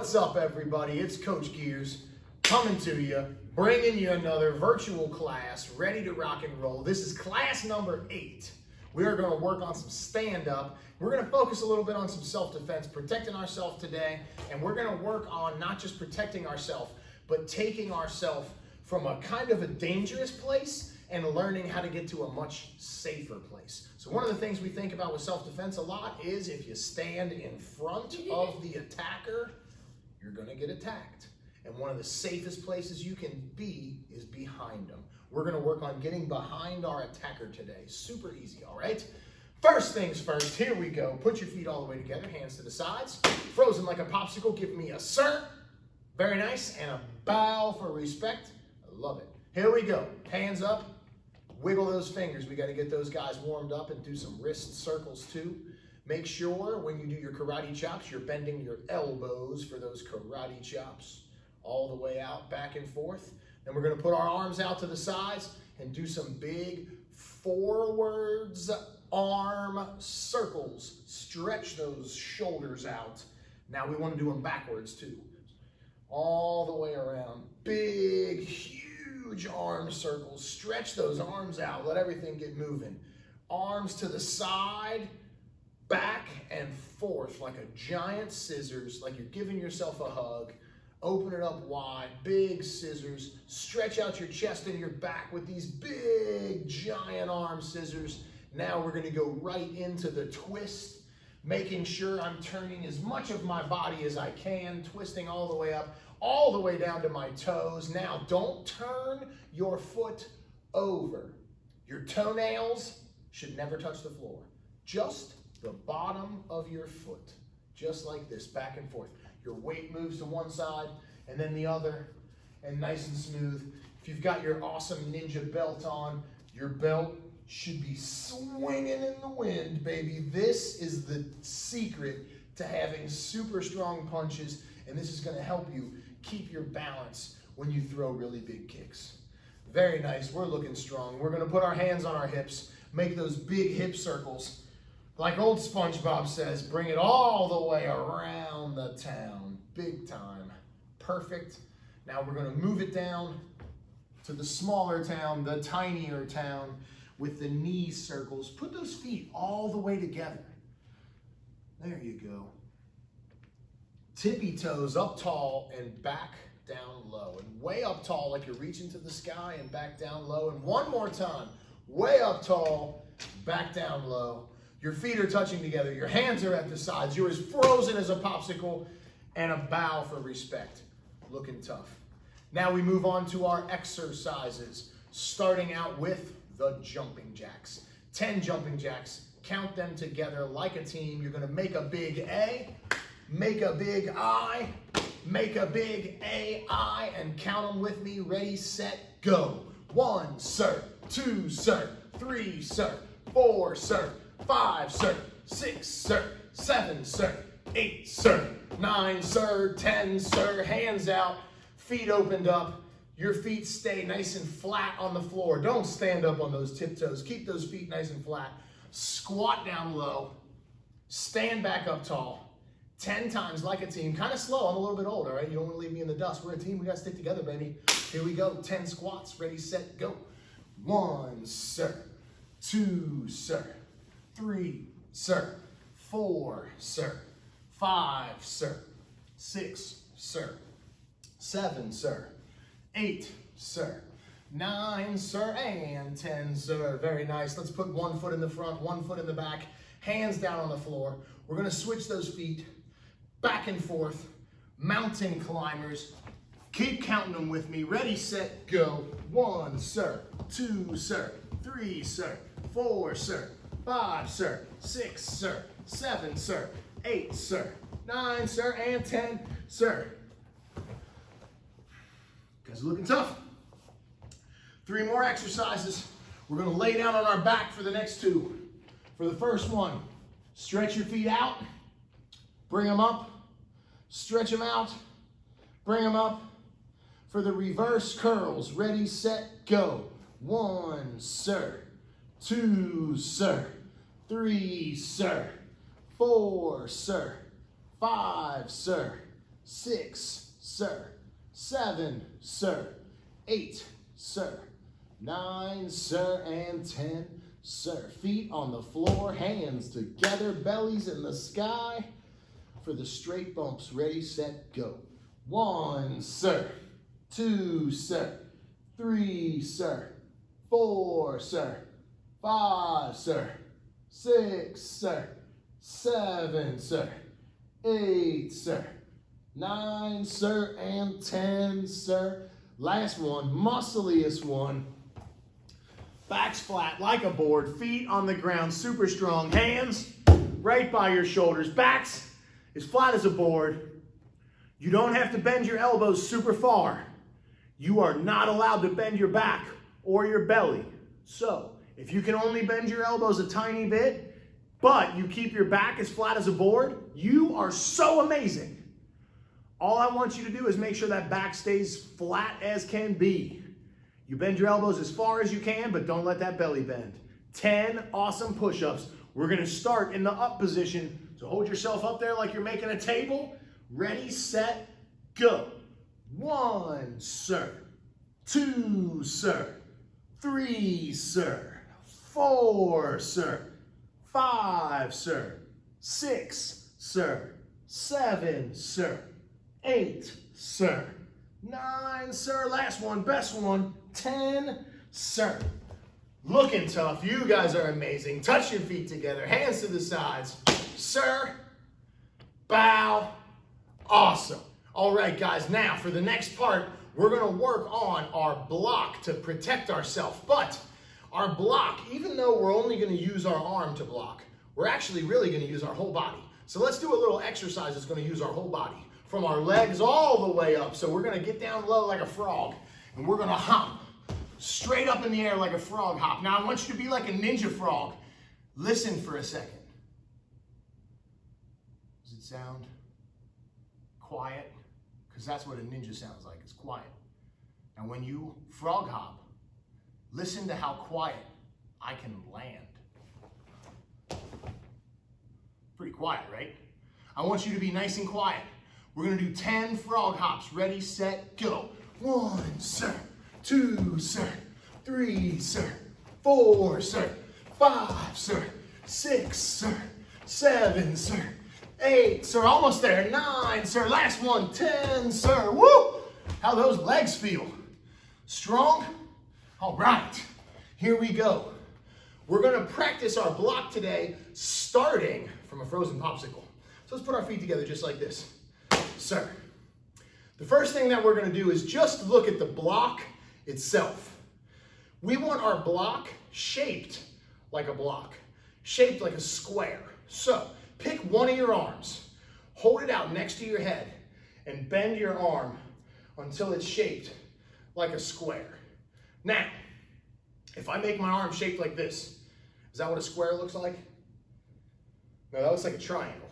What's up, everybody? It's Coach Geers coming to you, bringing you another virtual class ready to rock and roll. This is class number 8. We are going to work on some stand-up. We're going to focus a little bit on some self-defense, protecting ourselves today, and we're going to work on not just protecting ourselves, but taking ourselves from a kind of a dangerous place and learning how to get to a much safer place. So one of the things we think about with self-defense a lot is if you stand in front of the attacker, you're going to get attacked. And one of the safest places you can be is behind them. We're going to work on getting behind our attacker today. Super easy, all right? First things first, here we go. Put your feet all the way together, hands to the sides. Frozen like a popsicle, give me a sir. Very nice, and a bow for respect. I love it. Here we go. Hands up. Wiggle those fingers. We got to get those guys warmed up and do some wrist circles too. Make sure when you do your karate chops, you're bending your elbows for those karate chops. All the way out, back and forth. Then we're going to put our arms out to the sides and do some big forwards arm circles. Stretch those shoulders out. Now we want to do them backwards too. All the way around. Big, huge arm circles. Stretch those arms out. Let everything get moving. Arms to the side, back and forth like a giant scissors, like you're giving yourself a hug. Open it up wide, big scissors. Stretch out your chest and your back with these big, giant arm scissors. Now we're going to go right into the twist, making sure I'm turning as much of my body as I can, twisting all the way up, all the way down to my toes. Now, don't turn your foot over. Your toenails should never touch the floor. Just the bottom of your foot, just like this, back and forth. Your weight moves to one side and then the other, and nice and smooth. If you've got your awesome ninja belt on, your belt should be swinging in the wind, baby. This is the secret to having super strong punches, and this is going to help you keep your balance when you throw really big kicks. Very nice. We're looking strong. We're going to put our hands on our hips, make those big hip circles. Like old SpongeBob says, bring it all the way around the town. Big time. Perfect. Now we're going to move it down to the smaller town, the tinier town, with the knee circles. Put those feet all the way together. There you go. Tippy toes up tall and back down low. And way up tall like you're reaching to the sky and back down low. And one more time. Way up tall, back down low. Your feet are touching together. Your hands are at the sides. You're as frozen as a popsicle, and a bow for respect. Looking tough. Now we move on to our exercises, starting out with the jumping jacks. 10 jumping jacks. Count them together like a team. You're going to make a big A, make a big I, make a big A, I, and count them with me. Ready, set, go. 1, sir. 2, sir. 3, sir. 4, sir. 5, sir. 6, sir. 7, sir. 8, sir. 9, sir. 10, sir. Hands out. Feet opened up. Your feet stay nice and flat on the floor. Don't stand up on those tiptoes. Keep those feet nice and flat. Squat down low. Stand back up tall. 10 times like a team. Kind of slow. I'm a little bit old, all right? You don't want to leave me in the dust. We're a team. We got to stick together, baby. Here we go. 10 squats. Ready, set, go. 1, sir. 2, sir. 3, sir. 4, sir. 5, sir. 6, sir. 7, sir. 8, sir. 9, sir. And 10, sir. Very nice. Let's put one foot in the front, one foot in the back. Hands down on the floor. We're going to switch those feet back and forth. Mountain climbers. Keep counting them with me. Ready, set, go. 1, sir. 2, sir. 3, sir. 4, sir. 5, sir. 6, sir. 7, sir. 8, sir. 9, sir. And 10, sir. Guys are looking tough. 3 more exercises. We're going to lay down on our back for the next 2. For the first one, stretch your feet out. Bring them up. Stretch them out. Bring them up. For the reverse curls, ready, set, go. 1, sir. 2, sir. 3, sir. 4, sir. 5, sir. 6, sir. 7, sir. 8, sir. 9, sir, and 10, sir. Feet on the floor, hands together, bellies in the sky for the straight bumps. Ready, set, go. 1, sir. 2, sir. 3, sir. 4, sir. 5, sir. 6, sir. 7, sir. 8, sir. 9, sir, and 10, sir. Last one, muscliest one. Backs flat like a board, feet on the ground, super strong. Hands right by your shoulders. Backs as flat as a board. You don't have to bend your elbows super far. You are not allowed to bend your back or your belly. So, if you can only bend your elbows a tiny bit, but you keep your back as flat as a board, you are so amazing. All I want you to do is make sure that back stays flat as can be. You bend your elbows as far as you can, but don't let that belly bend. 10 awesome push-ups. We're gonna start in the up position. So hold yourself up there like you're making a table. Ready, set, go. 1, sir. 2, sir. 3, sir. 4, sir. 5, sir. 6, sir. 7, sir. 8, sir. 9, sir. Last one, best one. 10, sir. Looking tough. You guys are amazing. Touch your feet together. Hands to the sides. Sir. Bow. Awesome. All right, guys. Now, for the next part, we're going to work on our block to protect ourselves. But our block, even though we're only going to use our arm to block, we're actually really going to use our whole body. So let's do a little exercise that's going to use our whole body. From our legs all the way up. So we're going to get down low like a frog. And we're going to hop straight up in the air like a frog hop. Now I want you to be like a ninja frog. Listen for a second. Does it sound quiet? Because that's what a ninja sounds like. It's quiet. And when you frog hop, listen to how quiet I can land. Pretty quiet, right? I want you to be nice and quiet. We're going to do 10 frog hops. Ready, set, go. 1, sir. 2, sir. 3, sir. 4, sir. 5, sir. 6, sir. 7, sir. 8, sir. Almost there. 9, sir. Last one. 10, sir. Woo! How those legs feel? Strong? All right. Here we go. We're going to practice our block today starting from a frozen popsicle. So let's put our feet together just like this. Sir. The first thing that we're going to do is just look at the block itself. We want our block shaped like a block, shaped like a square. So pick one of your arms, hold it out next to your head, and bend your arm until it's shaped like a square. Now, if I make my arm shaped like this, is that what a square looks like? No, that looks like a triangle.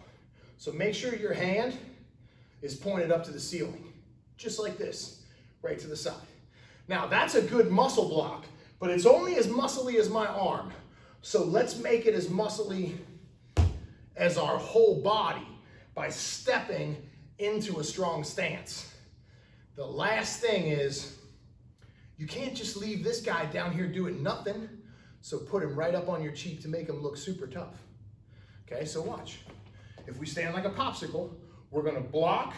So make sure your hand is pointed up to the ceiling, just like this, right to the side. Now, that's a good muscle block, but it's only as muscly as my arm. So let's make it as muscly as our whole body by stepping into a strong stance. The last thing is, you can't just leave this guy down here doing nothing, so put him right up on your cheek to make him look super tough. Okay, so watch. If we stand like a popsicle, we're going to block,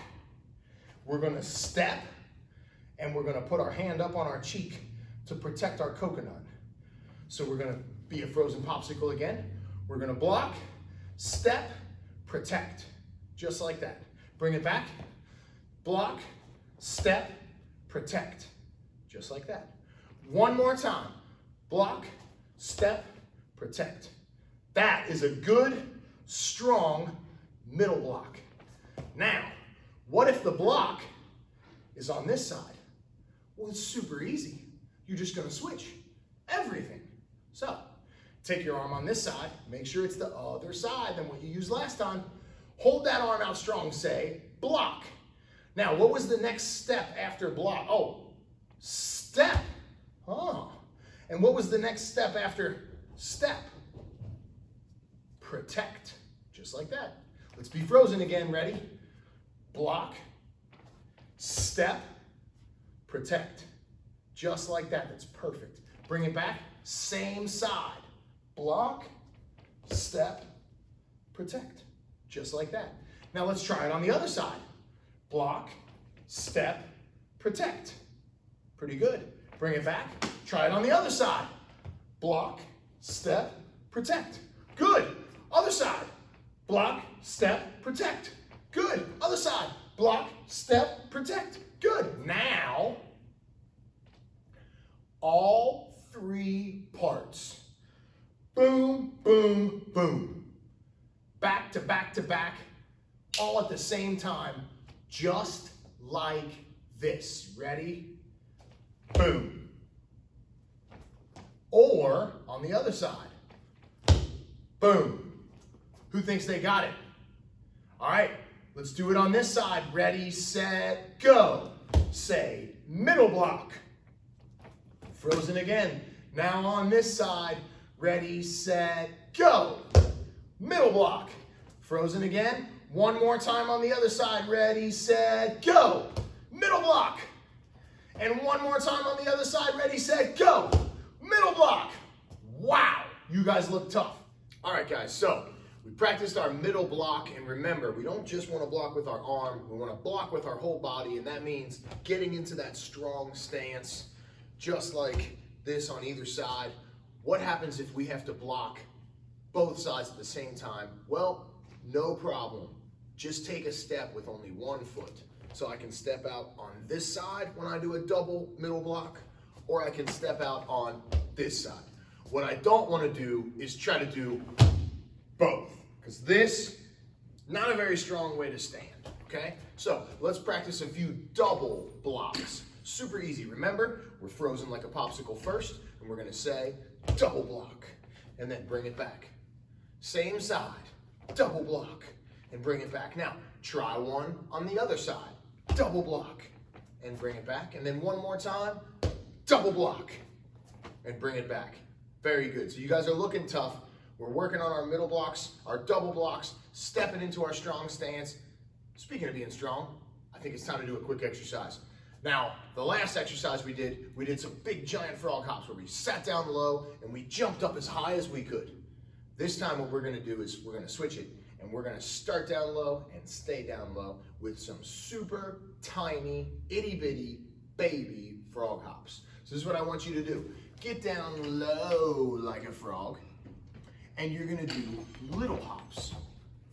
we're going to step, and we're going to put our hand up on our cheek to protect our coconut. So we're going to be a frozen popsicle again. We're going to block, step, protect, just like that. Bring it back, block, step, protect, just like that. One more time. Block, step, protect. That is a good, strong middle block. Now, what if the block is on this side? Well, it's super easy. You're just going to switch everything. So, take your arm on this side. Make sure it's the other side than what you used last time. Hold that arm out strong. Say, block. Now, what was the next step after block? Oh, step. Oh. And what was the next step after step? Protect. Just like that. Let's be frozen again. Ready? Block, step, protect. Just like that, that's perfect. Bring it back, same side. Block, step, protect. Just like that. Now let's try it on the other side. Block, step, protect. Pretty good. Bring it back, try it on the other side. Block, step, protect. Good. Other side. Block, step, protect. Good. Other side. Block, step, protect. Good. Now, all three parts. Boom, boom, boom. Back to back to back, all at the same time, just like this. Ready? Boom. Or on the other side. Boom. Who thinks they got it? All right, let's do it on this side. Ready, set, go. Say, middle block. Frozen again. Now on this side. Ready, set, go. Middle block. Frozen again. One more time on the other side. Ready, set, go. Middle block. And one more time on the other side. Ready, set, go. Middle block. Wow, you guys look tough. All right, guys, so we practiced our middle block, and remember, we don't just want to block with our arm, we want to block with our whole body, and that means getting into that strong stance, just like this on either side. What happens if we have to block both sides at the same time? Well, no problem. Just take a step with only one foot. So I can step out on this side when I do a double middle block, or I can step out on this side. What I don't want to do is try to do both, because this, not a very strong way to stand, okay? So let's practice a few double blocks. Super easy. Remember, we're frozen like a popsicle first, and we're going to say double block, and then bring it back. Same side, double block, and bring it back. Now, try one on the other side. Double block, and bring it back. And then one more time, double block, and bring it back. Very good. So you guys are looking tough. We're working on our middle blocks, our double blocks, stepping into our strong stance. Speaking of being strong, I think it's time to do a quick exercise. Now, the last exercise we did some big giant frog hops where we sat down low and we jumped up as high as we could. This time what we're going to do is we're going to switch it, and we're going to start down low and stay down low with some super tiny, itty bitty baby frog hops. So this is what I want you to do. Get down low like a frog, and you're going to do little hops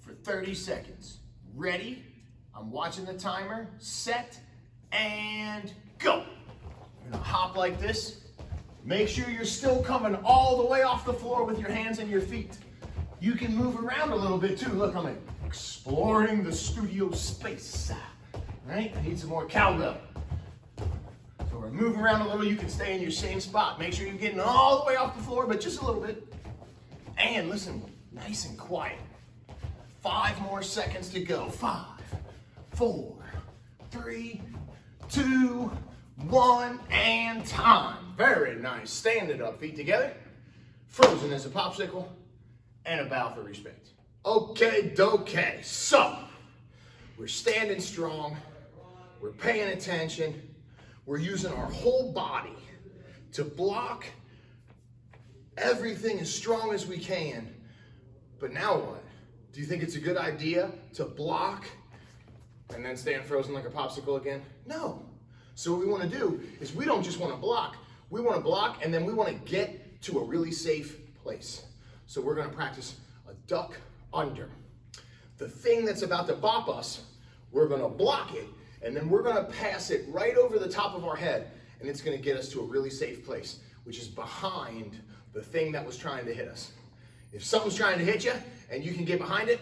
for 30 seconds. Ready? I'm watching the timer. Set and go. You're going to hop like this. Make sure you're still coming all the way off the floor with your hands and your feet. You can move around a little bit too. Look, I'm exploring the studio space. Right? I need some more cowbell. So we're moving around a little. You can stay in your same spot. Make sure you're getting all the way off the floor, but just a little bit. And listen, nice and quiet. 5 more seconds to go. 5, 4, 3, 2, 1, and time. Very nice. Standing up, feet together. Frozen as a popsicle. And a bow for respect. Okay, dokay. So, we're standing strong. We're paying attention. We're using our whole body to block everything as strong as we can. But now what? Do you think it's a good idea to block and then stand frozen like a popsicle again? No. So what we want to do is we don't just want to block. We want to block, and then we want to get to a really safe place. So we're going to practice a duck under. The thing that's about to bop us, we're going to block it, and then we're going to pass it right over the top of our head, and it's going to get us to a really safe place, which is behind the thing that was trying to hit us. If something's trying to hit you and you can get behind it,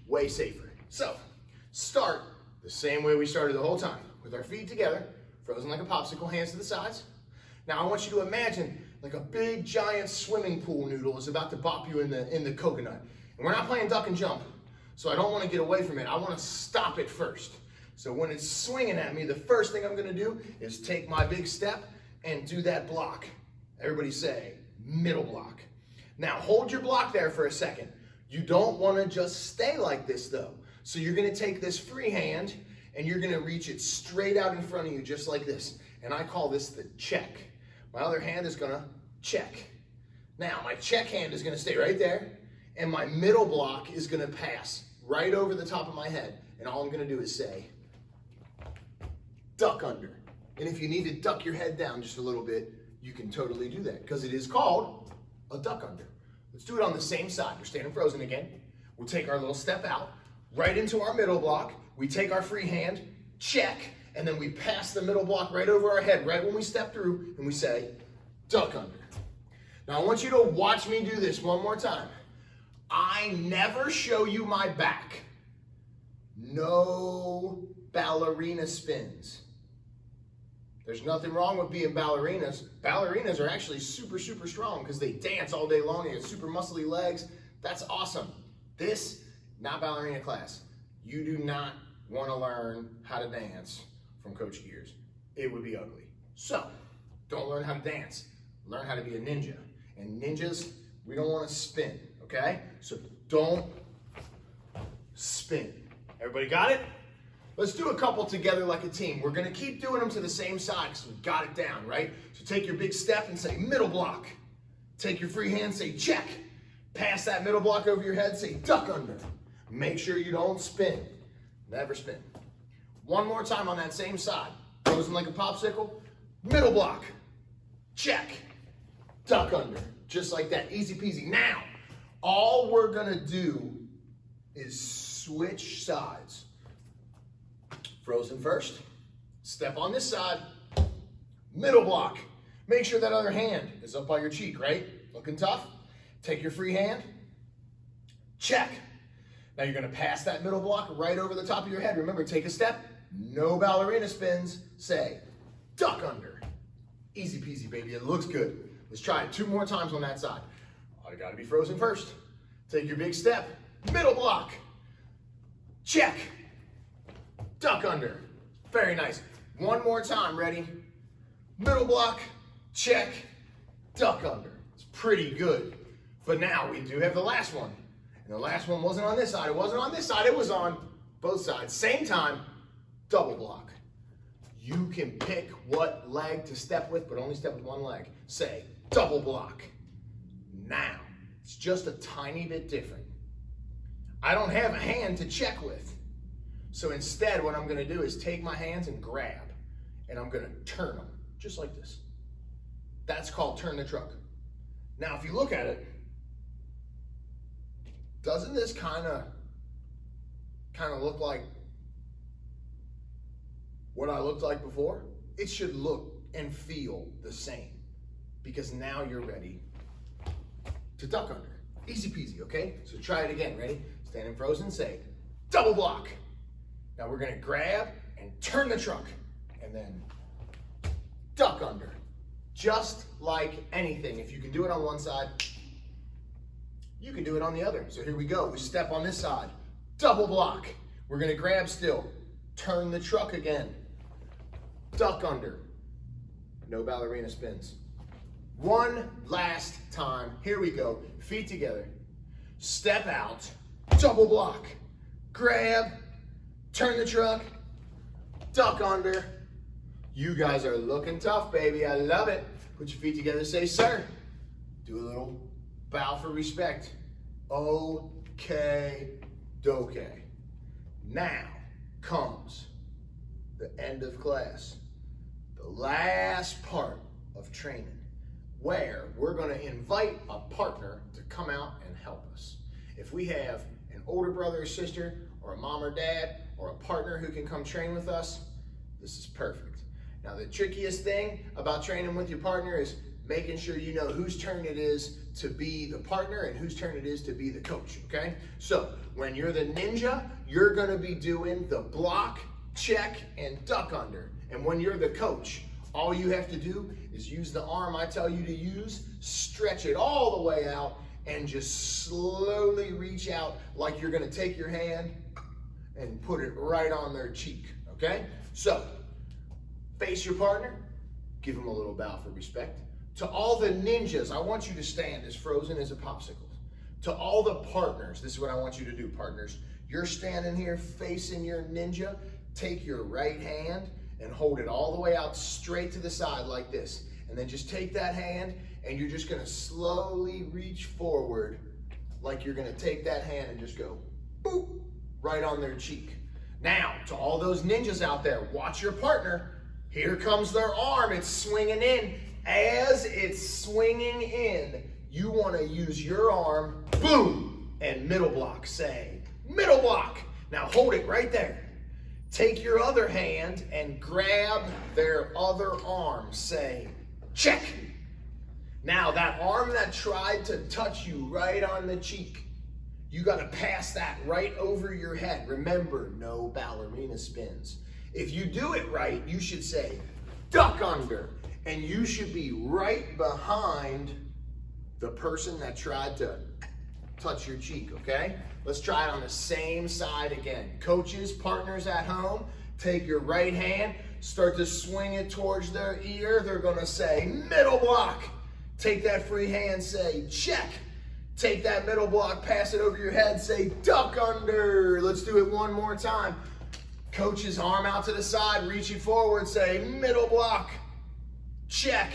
way safer. So start the same way we started the whole time, with our feet together, frozen like a popsicle, hands to the sides. Now I want you to imagine like a big giant swimming pool noodle is about to bop you in the coconut. And we're not playing duck and jump, so I don't want to get away from it. I want to stop it first. So when it's swinging at me, the first thing I'm going to do is take my big step and do that block. Everybody say, middle block. Now hold your block there for a second. You don't want to just stay like this though. So you're going to take this free hand and you're gonna reach it straight out in front of you just like this. And I call this the check. My other hand is gonna check. Now, my check hand is gonna stay right there, and my middle block is gonna pass right over the top of my head. And all I'm gonna do is say, duck under. And if you need to duck your head down just a little bit, you can totally do that, because it is called a duck under. Let's do it on the same side. You're standing frozen again. We'll take our little step out, right into our middle block. We take our free hand, check, and then we pass the middle block right over our head, right when we step through, and we say, duck under. Now I want you to watch me do this one more time. I never show you my back. No ballerina spins. There's nothing wrong with being ballerinas. Ballerinas are actually super, super strong because they dance all day long. They have super muscly legs. That's awesome. This, not ballerina class. You do not want to learn how to dance from Coach Geers. It would be ugly. So, don't learn how to dance. Learn how to be a ninja. And ninjas, we don't want to spin, okay? So don't spin. Everybody got it? Let's do a couple together like a team. We're gonna keep doing them to the same side because we've got it down, right? So take your big step and say middle block. Take your free hand, say check. Pass that middle block over your head, say duck under. Make sure you don't spin. Never spin. One more time on that same side. Frozen like a popsicle. Middle block. Check. Duck under. Just like that. Easy peasy. Now, all we're gonna do is switch sides. Frozen first. Step on this side. Middle block. Make sure that other hand is up by your cheek, right? Looking tough. Take your free hand. Check. Now you're gonna pass that middle block right over the top of your head. Remember, take a step. No ballerina spins. Say, duck under. Easy peasy, baby. It looks good. Let's try it 2 more times on that side. I gotta be frozen first. Take your big step. Middle block. Check. Duck under. Very nice. One more time. Ready? Middle block. Check. Duck under. It's pretty good. But now we do have the last one. And the last one wasn't on this side. It wasn't on this side. It was on both sides. Same time. Double block. You can pick what leg to step with, but only step with one leg. Say, double block. Now, it's just a tiny bit different. I don't have a hand to check with. So instead, what I'm gonna do is take my hands and grab, and I'm gonna turn them, just like this. That's called turn the truck. Now, if you look at it, doesn't this kind of look like what I looked like before? It should look and feel the same, because now you're ready to duck under. Easy peasy, okay? So try it again, ready? Standing frozen, say, double block. Now we're gonna grab and turn the truck, and then duck under. Just like anything. If you can do it on one side, you can do it on the other. So here we go. We step on this side, double block. We're gonna grab still, turn the truck again, duck under. No ballerina spins. One last time. Here we go. Feet together. Step out, double block, grab, turn the truck, duck under. You guys are looking tough, baby. I love it. Put your feet together, say, sir. Do a little bow for respect. Okay, doke. Now comes the end of class, the last part of training, where we're going to invite a partner to come out and help us. If we have an older brother or sister, or a mom or dad, or a partner who can come train with us, this is perfect. Now, the trickiest thing about training with your partner is making sure you know whose turn it is to be the partner and whose turn it is to be the coach, okay? So, when you're the ninja, you're gonna be doing the block, check, and duck under. And when you're the coach, all you have to do is use the arm I tell you to use, stretch it all the way out, and just slowly reach out like you're gonna take your hand and put it right on their cheek, okay? So, face your partner, give them a little bow for respect. To all the ninjas, I want you to stand as frozen as a popsicle. To all the partners, this is what I want you to do, partners. You're standing here facing your ninja. take your right hand and hold it all the way out straight to the side like this. And then just take that hand and you're just gonna slowly reach forward like you're gonna take that hand and just go boop, right on their cheek. Now, to all those ninjas out there, watch your partner. Here comes their arm, it's swinging in. As it's swinging in, you wanna use your arm, boom, and middle block, say, middle block. Now hold it right there. Take your other hand and grab their other arm, say, check. Now that arm that tried to touch you right on the cheek, you gotta pass that right over your head. Remember, no ballerina spins. If you do it right, you should say, duck under, and you should be right behind the person that tried to touch your cheek, okay? Let's try it on the same side again. Coaches, partners at home, take your right hand, start to swing it towards their ear. They're gonna say, middle block. Take that free hand, say, check. Take that middle block, pass it over your head, say, duck under. Let's do it one more time. Coach's arm out to the side, reaching forward, say, middle block, check,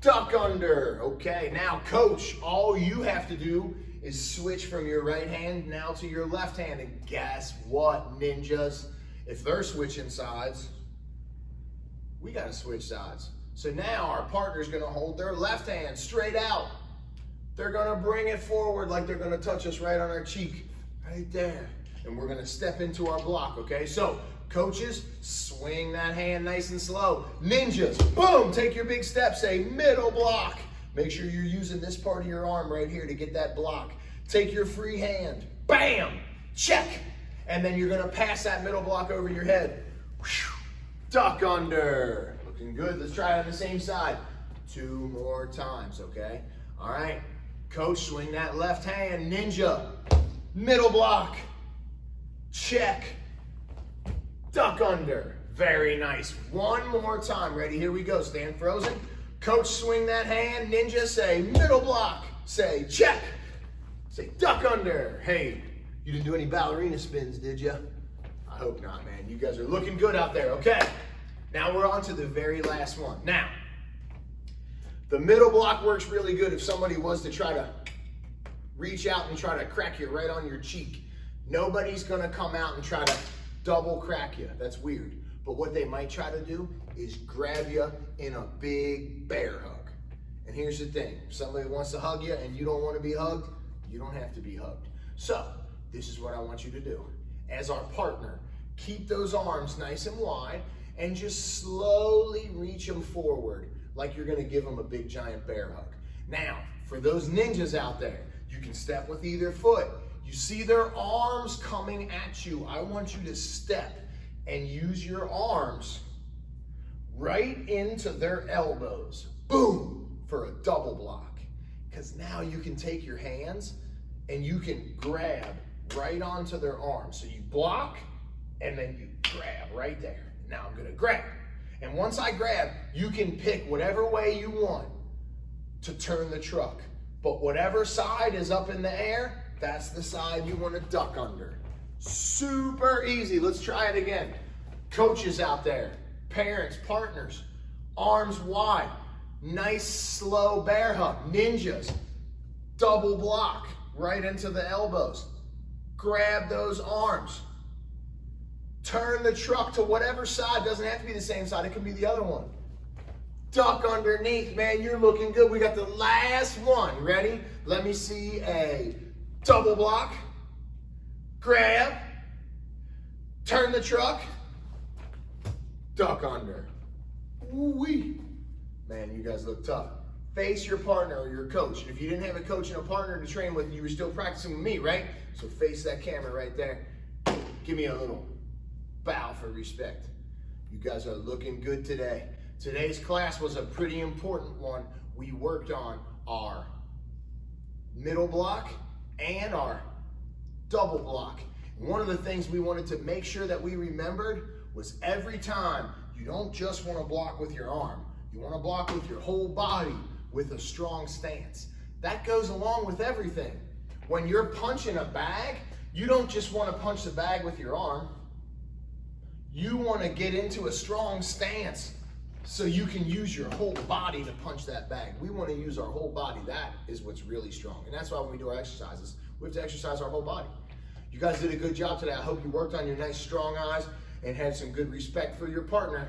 duck under. Okay, now coach, all you have to do is switch from your right hand now to your left hand. And guess what, ninjas? If they're switching sides, we gotta switch sides. So now our partner's gonna hold their left hand straight out. They're gonna bring it forward like they're gonna touch us right on our cheek, right there. And we're gonna step into our block, okay? So, coaches, swing that hand nice and slow. Ninjas, boom, take your big step, say middle block. Make sure you're using this part of your arm right here to get that block. Take your free hand, bam, check. And then you're gonna pass that middle block over your head. Duck under. Looking good, let's try it on the same side. 2 more times, okay? All right, coach, swing that left hand, ninja, middle block, check, duck under. Very nice. One more time, ready, here we go, stand frozen. Coach, swing that hand, ninja, say middle block, say check, say duck under. Hey, you didn't do any ballerina spins, did you? I hope not, man. You guys are looking good out there, okay? Now we're on to the very last one. Now, the middle block works really good if somebody was to try to reach out and try to crack you right on your cheek. Nobody's gonna come out and try to double crack you. That's weird. But what they might try to do is grab you in a big bear hug. And here's the thing, if somebody wants to hug you and you don't want to be hugged, you don't have to be hugged. So, this is what I want you to do. As our partner, keep those arms nice and wide and just slowly reach them forward like you're gonna give them a big giant bear hug. Now, for those ninjas out there, you can step with either foot. You see their arms coming at you. I want you to step and use your arms right into their elbows. Boom, for a double block. Because now you can take your hands and you can grab right onto their arms. So you block and then you grab right there. Now I'm gonna grab. And once I grab, you can pick whatever way you want to turn the truck. But whatever side is up in the air, that's the side you want to duck under. Super easy. Let's try it again. Coaches out there, parents, partners, arms wide, nice slow bear hug. Ninjas, double block right into the elbows. Grab those arms. Turn the truck to whatever side. Doesn't have to be the same side. It can be the other one. Duck underneath. Man, you're looking good. We got the last one. Ready? Let me see a double block. Grab. Turn the truck. Duck under. Ooh-wee. Man, you guys look tough. Face your partner or your coach. And if you didn't have a coach and a partner to train with, you were still practicing with me, right? So face that camera right there. Give me a little bow for respect. You guys are looking good today. Today's class was a pretty important one. We worked on our middle block and our double block. One of the things we wanted to make sure that we remembered was every time you don't just want to block with your arm. You want to block with your whole body with a strong stance. That goes along with everything. When you're punching a bag, you don't just want to punch the bag with your arm. You want to get into a strong stance so you can use your whole body to punch that bag. We want to use our whole body. That is what's really strong. And that's why when we do our exercises, we have to exercise our whole body. You guys did a good job today. I hope you worked on your nice strong eyes and had some good respect for your partner.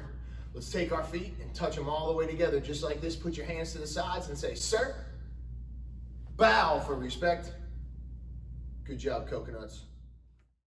Let's take our feet and touch them all the way together, just like this. Put your hands to the sides and say, sir. Bow for respect. Good job, coconuts.